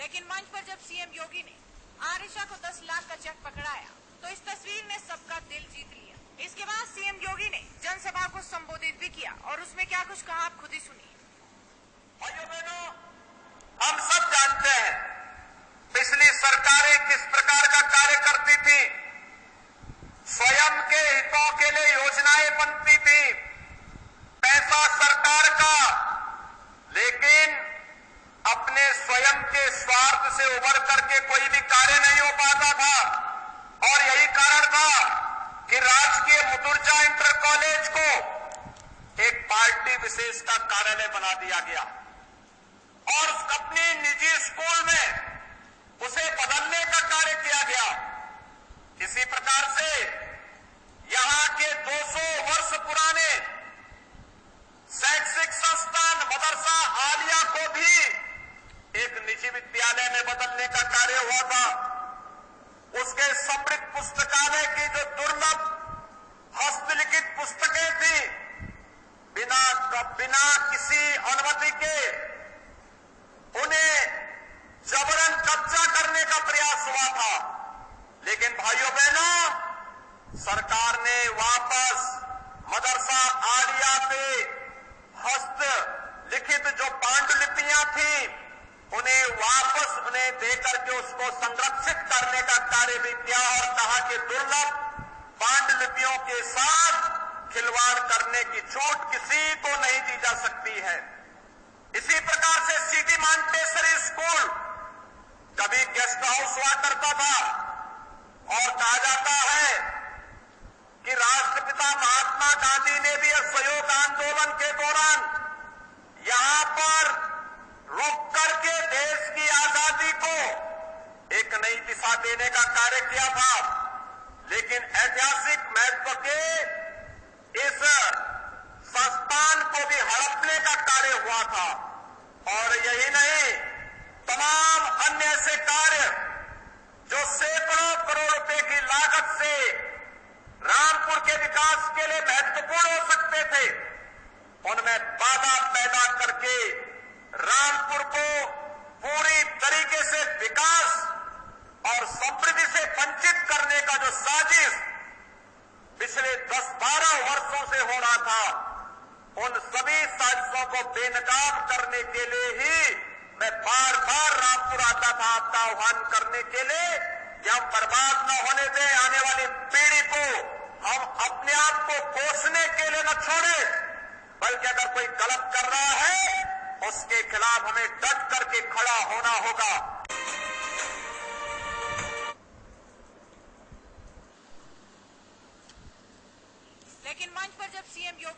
लेकिन मंच पर जब सीएम योगी ने आरिशा को 10 लाख का चेक पकड़ाया तो इस तस्वीर ने सबका दिल जीत लिया। इसके बाद सीएम योगी ने जनसभा को संबोधित भी किया और उसमें क्या कुछ कहा आप खुद ही सुनिए। भाइयों बहनों, हम सब जानते हैं पिछली सरकारें किस प्रकार का कार्य करती थी। स्वयं के हितों के लिए योजनाएं बनती थी, पैसा सरकार का, लेकिन अपने स्वयं के स्वार्थ से उभर करके कोई भी कार्य नहीं हो पाता था। और यही कारण था कि राजकीय मुतुर्जा इंटर कॉलेज को एक पार्टी विशेष का कार्यालय बना दिया गया और अपने निजी स्कूल में उसे बदलने का कार्य किया गया। इसी प्रकार से यहां के 200 वर्ष पुराने शैक्षिक संस्थान मदरसा आलिया को भी एक निजी विद्यालय में बदलने का कार्य हुआ था। उसके समृद्ध पुस्तकालय की जो दुर्लभ हस्तलिखित पुस्तकें थी, बिना किसी अनुमति के उन्हें जबरन कब्जा करने का प्रयास हुआ था। लेकिन भाइयों बहनों, सरकार ने वापस मदरसा आलिया पे हस्त लिखित जो पांडुलिपियां थी उन्हें देकर के उसको संरक्षित करने का कार्य भी किया और कहा कि दुर्लभ पांडुलिपियों के साथ खिलवाड़ करने की छूट किसी को नहीं दी जा सकती है। इसी प्रकार से सिटी मांटेसरी स्कूल कभी गेस्ट हाउस हुआ करता था और कहा जाता है कि राष्ट्रपिता महात्मा गांधी ने भी असहयोग आंदोलन के दौरान यहां पर रुक करके देश की आजादी को एक नई दिशा देने का कार्य किया था। लेकिन ऐतिहासिक महत्व के इस संस्थान को भी हड़पने का कार्य हुआ था। और यही नहीं, तमाम अन्य ऐसे कार्य जो सैकड़ों करोड़ रुपए की लागत से रामपुर के विकास के लिए महत्वपूर्ण हो सकते थे, उनमें बाधा पैदा करके रामपुर को पूरी तरीके से विकास और समृद्धि से वंचित करने का जो साजिश पिछले 10-12 वर्षों से हो रहा था, उन सभी साजिशों को बेनकाब करने के लिए ही मैं बार बार रामपुर आता था, आपका आह्वान करने के लिए कि हम बर्बाद न होने दें आने वाली पीढ़ी को, हम अपने आप को कोसने के लिए न छोड़े, बल्कि अगर कोई गलत कर रहा है उसके खिलाफ हमें डट करके खड़ा होना होगा। लेकिन मंच पर जब सीएम योगी